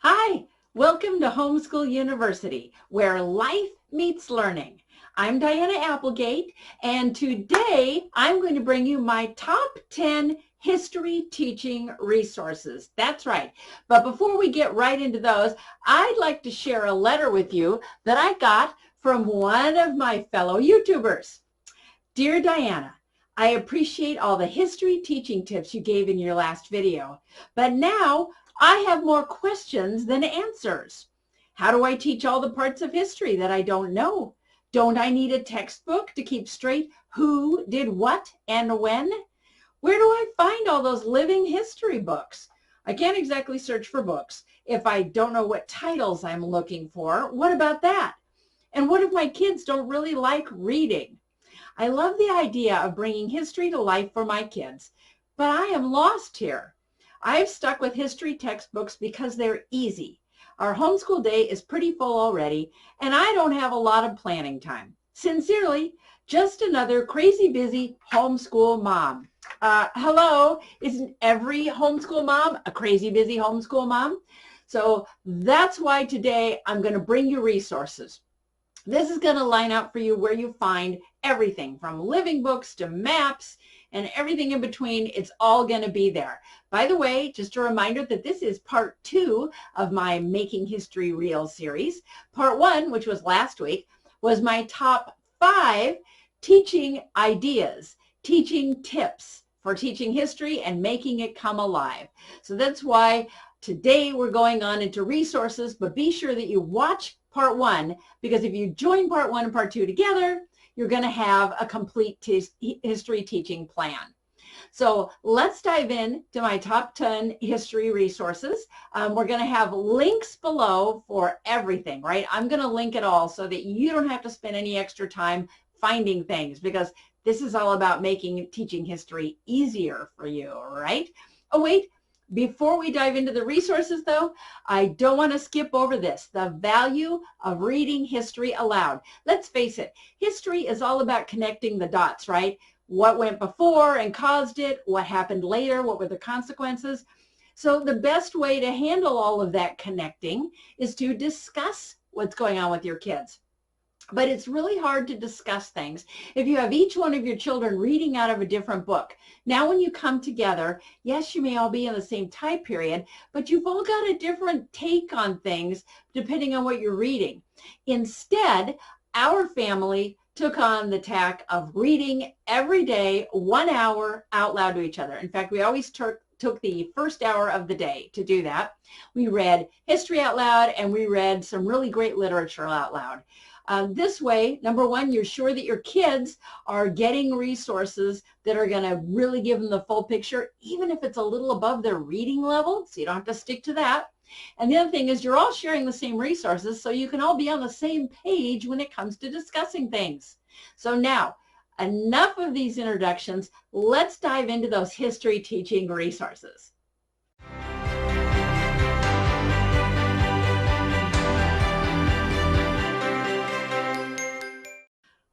Hi, welcome to Homeschool University, where life meets learning. I'm Diana Applegate, and today I'm going to bring you my top 10 history teaching resources. That's right. But before we get right into those, I'd like to share a letter with you that I got from one of my fellow YouTubers. Dear Diana, I appreciate all the history teaching tips you gave in your last video, but now I have more questions than answers. How do I teach all the parts of history that I don't know? Don't I need a textbook to keep straight who did what and when? Where do I find all those living history books? I can't exactly search for books if I don't know what titles I'm looking for. What about that? And what if my kids don't really like reading? I love the idea of bringing history to life for my kids, but I am lost here. I've stuck with history textbooks because they're easy. Our homeschool day is pretty full already, and I don't have a lot of planning time. Sincerely, just another crazy busy homeschool mom. Hello, isn't every homeschool mom a crazy busy homeschool mom? So that's why today I'm going to bring you resources. This is going to line up for you where you find everything from living books to maps and everything in between. It's all going to be there. By the way, just a reminder that this is part 2 of my Making History Real series. Part 1, which was last week, was my top 5 teaching ideas, teaching tips for teaching history and making it come alive. So that's why today we're going on into resources, but be sure that you watch part 1, because if you join part 1 and part 2 together, you're going to have a complete history teaching plan. So let's dive in to my top 10 history resources. We're going to have links below for everything, right? I'm going to link it all so that you don't have to spend any extra time finding things, because this is all about making teaching history easier for you, right? Oh, wait. Before we dive into the resources, though, I don't want to skip over this, the value of reading history aloud. Let's face it, history is all about connecting the dots, right? What went before and caused it, what happened later, what were the consequences. So the best way to handle all of that connecting is to discuss what's going on with your kids. But it's really hard to discuss things if you have each one of your children reading out of a different book. Now when you come together, yes, you may all be in the same time period, but you've all got a different take on things depending on what you're reading. Instead, our family took on the tack of reading every day, 1 hour out loud to each other. In fact, we always took the first hour of the day to do that. We read history out loud, and we read some really great literature out loud. This way, number one, you're sure that your kids are getting resources that are going to really give them the full picture, even if it's a little above their reading level, so you don't have to stick to that. And the other thing is you're all sharing the same resources, so you can all be on the same page when it comes to discussing things. So now, enough of these introductions. Let's dive into those history teaching resources.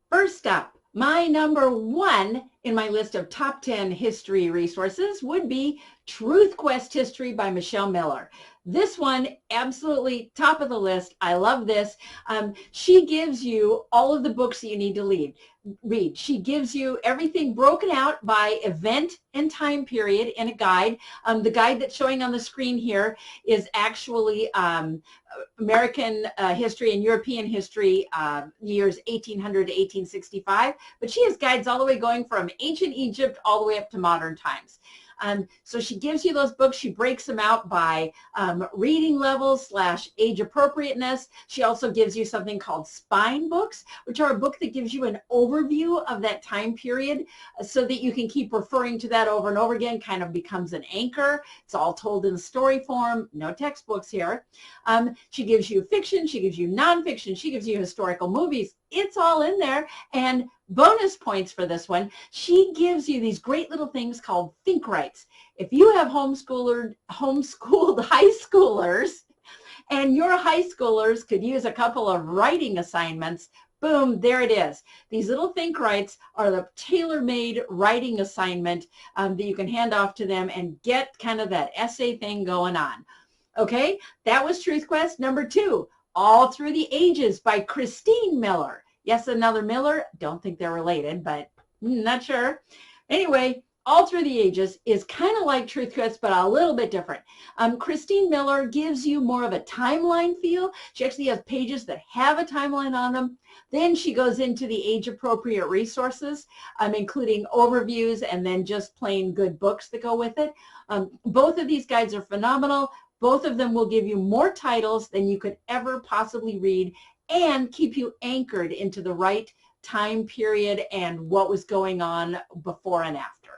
First up, my number 1 in my list of top 10 history resources would be Truthquest History by Michelle Miller. This one, absolutely top of the list. I love this. She gives you all of the books that you need to read. She gives you everything broken out by event and time period in a guide. The guide that's showing on the screen here is actually American history and European history, years 1800 to 1865. But she has guides all the way going from ancient Egypt all the way up to modern times. So she gives you those books. She breaks them out by reading levels / age appropriateness. She also gives you something called spine books, which are a book that gives you an overview of that time period so that you can keep referring to that over and over again, kind of becomes an anchor. It's all told in story form, no textbooks here. She gives you fiction, she gives you nonfiction, she gives you historical movies. It's all in there. And bonus points for this one, she gives you these great little things called think rights. If you have homeschooled high schoolers and your high schoolers could use a couple of writing assignments, boom, there it is. These little think rights are the tailor-made writing assignment that you can hand off to them and get kind of that essay thing going on. Okay, that was Truthquest number 2, All Through the Ages by Christine Miller. Yes, another Miller. Don't think they're related, but not sure. Anyway, All Through the Ages is kind of like Truthquest, but a little bit different. Christine Miller gives you more of a timeline feel. She actually has pages that have a timeline on them. Then she goes into the age-appropriate resources, including overviews and then just plain good books that go with it. Both of these guides are phenomenal. Both of them will give you more titles than you could ever possibly read and keep you anchored into the right time period and what was going on before and after.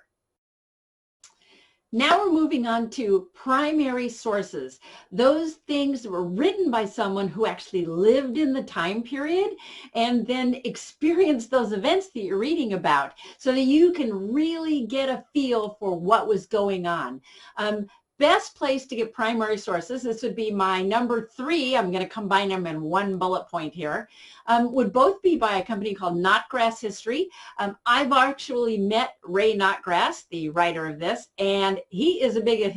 Now we're moving on to primary sources, those things that were written by someone who actually lived in the time period and then experienced those events that you're reading about so that you can really get a feel for what was going on. Best place to get primary sources, this would be my number 3, I'm going to combine them in one bullet point here, would both be by a company called Knotgrass History. I've actually met Ray Knotgrass, the writer of this, and he is as big a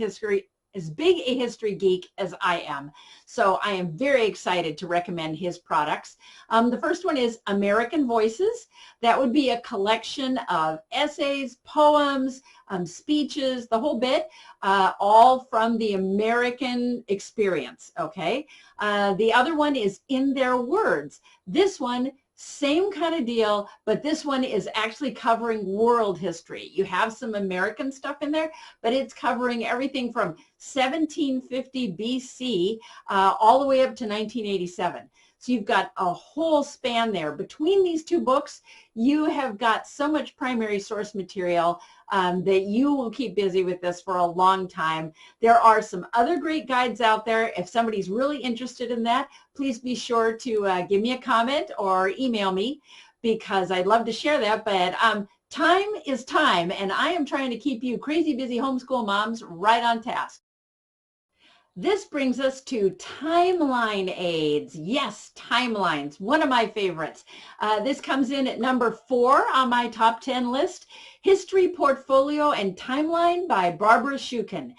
history geek as I am. So I am very excited to recommend his products. The first one is American Voices. That would be a collection of essays, poems, speeches, the whole bit, all from the American experience, okay? The other one is In Their Words. This one, same kind of deal, but this one is actually covering world history. You have some American stuff in there, but it's covering everything from 1750 BC all the way up to 1987. So you've got a whole span there. Between these two books, you have got so much primary source material that you will keep busy with this for a long time. There are some other great guides out there. If somebody's really interested in that, please be sure to give me a comment or email me because I'd love to share that. But time is time, and I am trying to keep you crazy busy homeschool moms right on task. This brings us to timeline aids. Yes, timelines, one of my favorites. This comes in at number 4 on my top 10 list. History Portfolio and Timeline by Barbara Shukin.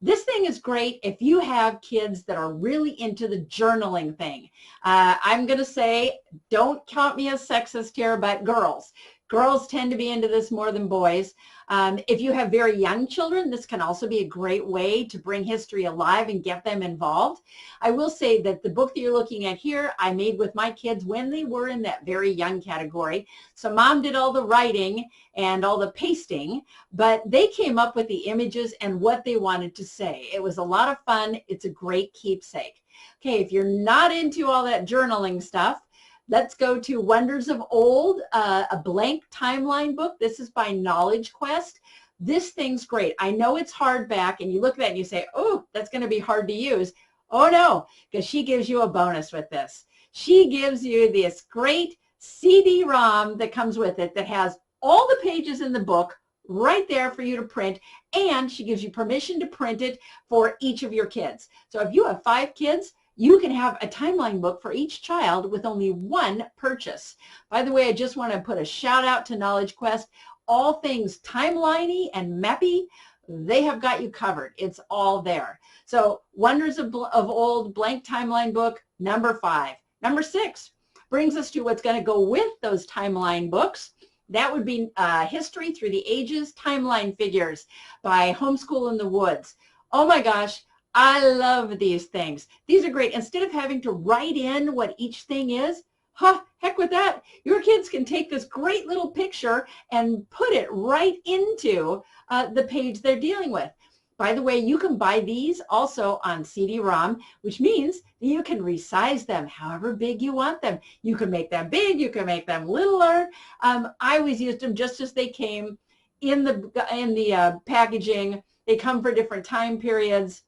This thing is great if you have kids that are really into the journaling thing. I'm going to say, don't count me as sexist here, but girls. Girls tend to be into this more than boys. If you have very young children, this can also be a great way to bring history alive and get them involved. I will say that the book that you're looking at here, I made with my kids when they were in that very young category. So mom did all the writing and all the pasting, but they came up with the images and what they wanted to say. It was a lot of fun. It's a great keepsake. Okay, if you're not into all that journaling stuff, let's go to Wonders of Old, a blank timeline book. This is by Knowledge Quest. This thing's great. I know it's hardback, and you look at that and you say, oh, that's going to be hard to use. Oh, no, because she gives you a bonus with this. She gives you this great CD-ROM that comes with it that has all the pages in the book right there for you to print, and she gives you permission to print it for each of your kids. So if you have 5 kids, you can have a timeline book for each child with only one purchase. By the way, I just want to put a shout out to Knowledge Quest. All things timeliney and mappy, they have got you covered. It's all there. So Wonders of Old blank timeline book, number 5. Number 6 brings us to what's going to go with those timeline books. That would be History Through the Ages Timeline Figures by Homeschool in the Woods. Oh my gosh. I love these things. These are great. Instead of having to write in what each thing is, heck with that. Your kids can take this great little picture and put it right into the page they're dealing with. By the way, you can buy these also on CD-ROM, which means that you can resize them however big you want them. You can make them big, you can make them littler. I always used them just as they came in the packaging. They come for different time periods.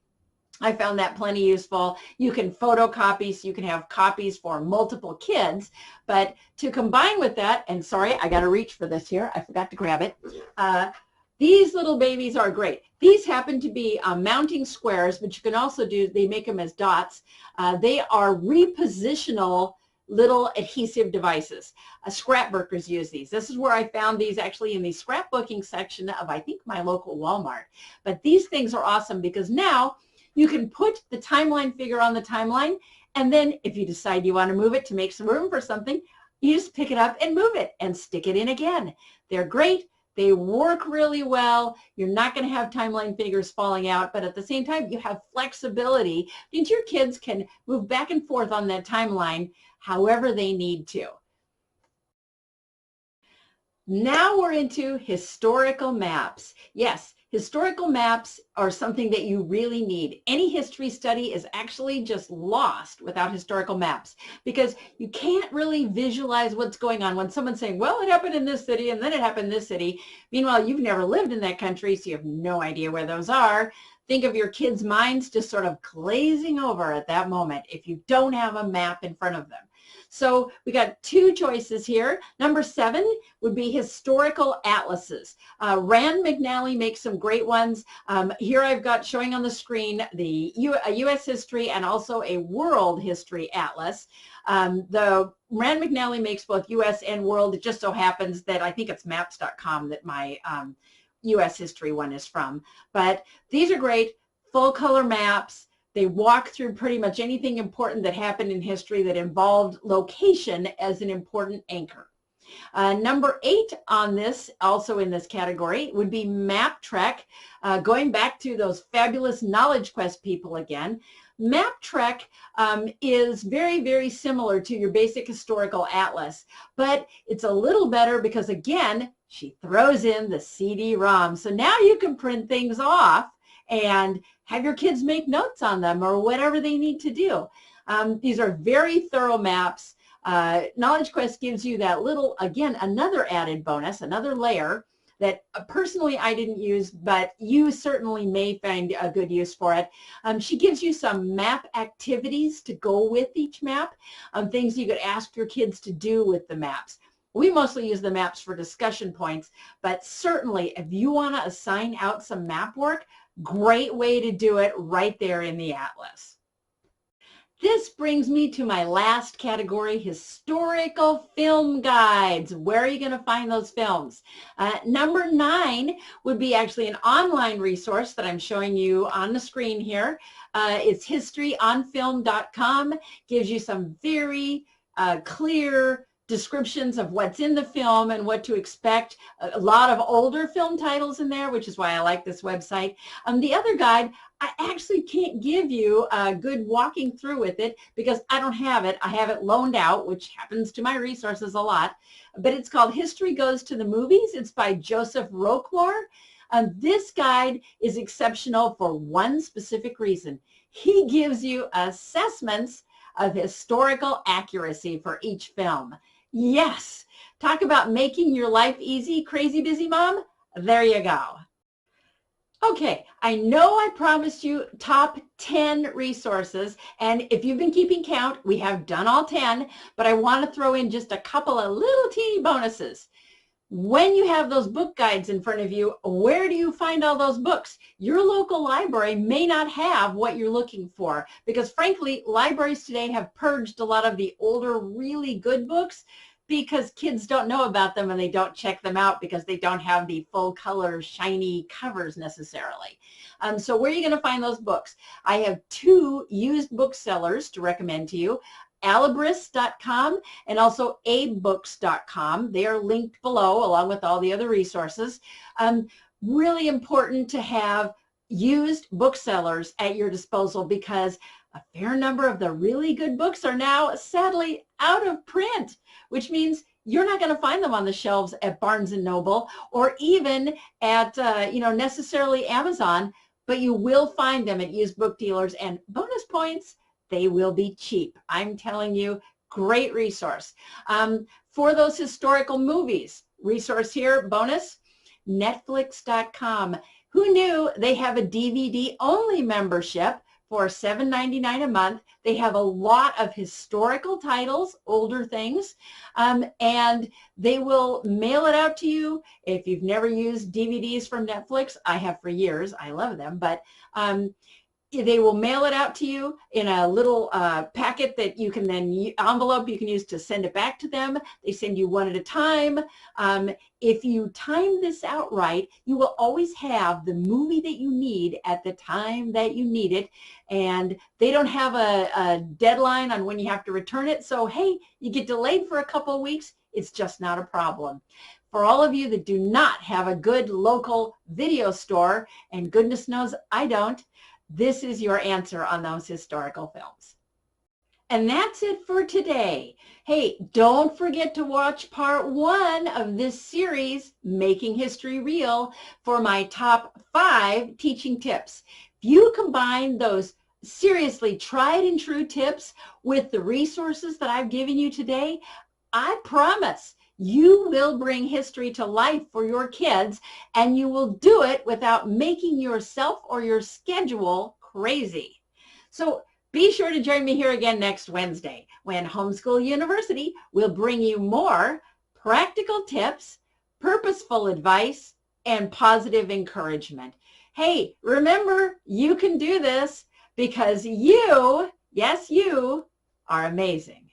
I found that plenty useful. You can photocopy, so you can have copies for multiple kids. But to combine with that, and sorry, I got to reach for this here. I forgot to grab it. These little babies are great. These happen to be mounting squares, but you can also do, they make them as dots. They are repositional little adhesive devices. Scrapbookers use these. This is where I found these actually in the scrapbooking section of, I think, my local Walmart. But these things are awesome because now You can put the timeline figure on the timeline, and then if you decide you want to move it to make some room for something, you just pick it up and move it and stick it in again. They're great. They work really well. You're not going to have timeline figures falling out, but at the same time, you have flexibility. Means your kids can move back and forth on that timeline however they need to. Now we're into historical maps. Yes, historical maps are something that you really need. Any history study is actually just lost without historical maps because you can't really visualize what's going on when someone's saying, well, it happened in this city and then it happened in this city. Meanwhile, you've never lived in that country, so you have no idea where those are. Think of your kids' minds just sort of glazing over at that moment if you don't have a map in front of them. So we got two choices here. Number 7 would be historical atlases. Rand McNally makes some great ones. Here I've got showing on the screen a U.S. history and also a world history atlas. The Rand McNally makes both U.S. and world. It just so happens that I think it's maps.com that my U.S. history one is from. But these are great, full color maps. They walk through pretty much anything important that happened in history that involved location as an important anchor. Number 8 on this, also in this category, would be MapTrek. Going back to those fabulous Knowledge Quest people again, MapTrek is very, very similar to your basic historical atlas, but it's a little better because, again, she throws in the CD-ROM. So now you can print things off and have your kids make notes on them or whatever they need to do. These are very thorough maps. Knowledge Quest gives you that little, again, another added bonus, another layer that personally I didn't use, but you certainly may find a good use for it. She gives you some map activities to go with each map, things you could ask your kids to do with the maps. We mostly use the maps for discussion points, but certainly if you want to assign out some map work, great way to do it right there in the atlas. This brings me to my last category, historical film guides. Where are you going to find those films? Number 9 would be actually an online resource that I'm showing you on the screen here. It's historyonfilm.com. Gives you some very clear descriptions of what's in the film and what to expect. A lot of older film titles in there, which is why I like this website. The other guide, I actually can't give you a good walking through with it because I don't have it. I have it loaned out, which happens to my resources a lot, but it's called History Goes to the Movies. It's by Joseph Roquemore. This guide is exceptional for one specific reason. He gives you assessments of historical accuracy for each film. Yes, talk about making your life easy, crazy busy mom. There you go. Okay, I know I promised you top 10 resources, and if you've been keeping count, we have done all 10, but I want to throw in just a couple of little teeny bonuses. When you have those book guides in front of you, where do you find all those books? Your local library may not have what you're looking for because, frankly, libraries today have purged a lot of the older, really good books because kids don't know about them and they don't check them out because they don't have the full color, shiny covers necessarily. So where are you going to find those books? I have 2 used booksellers to recommend to you. Alibris.com and also abebooks.com. They are linked below along with all the other resources. Really important to have used booksellers at your disposal because a fair number of the really good books are now sadly out of print, which means you're not going to find them on the shelves at Barnes & Noble or even at necessarily Amazon, but you will find them at used book dealers, and bonus points, they will be cheap. I'm telling you, great resource. For those historical movies, resource here, bonus, Netflix.com. Who knew they have a DVD-only membership for $7.99 a month? They have a lot of historical titles, older things, and they will mail it out to you. If you've never used DVDs from Netflix, I have for years. I love them, but They will mail it out to you in a little packet that you can then, envelope you can use to send it back to them. They send you one at a time. If you time this out right, you will always have the movie that you need at the time that you need it. And they don't have a deadline on when you have to return it. So, hey, you get delayed for a couple of weeks, it's just not a problem. For all of you that do not have a good local video store, and goodness knows I don't, this is your answer on those historical films. And that's it for today. Hey, don't forget to watch part 1 of this series, Making History Real, for my top 5 teaching tips. If you combine those seriously tried and true tips with the resources that I've given you today, I promise you will bring history to life for your kids, and you will do it without making yourself or your schedule crazy. So be sure to join me here again next Wednesday when Homeschool University will bring you more practical tips, purposeful advice, and positive encouragement. Hey, remember, you can do this because you, yes, you, are amazing.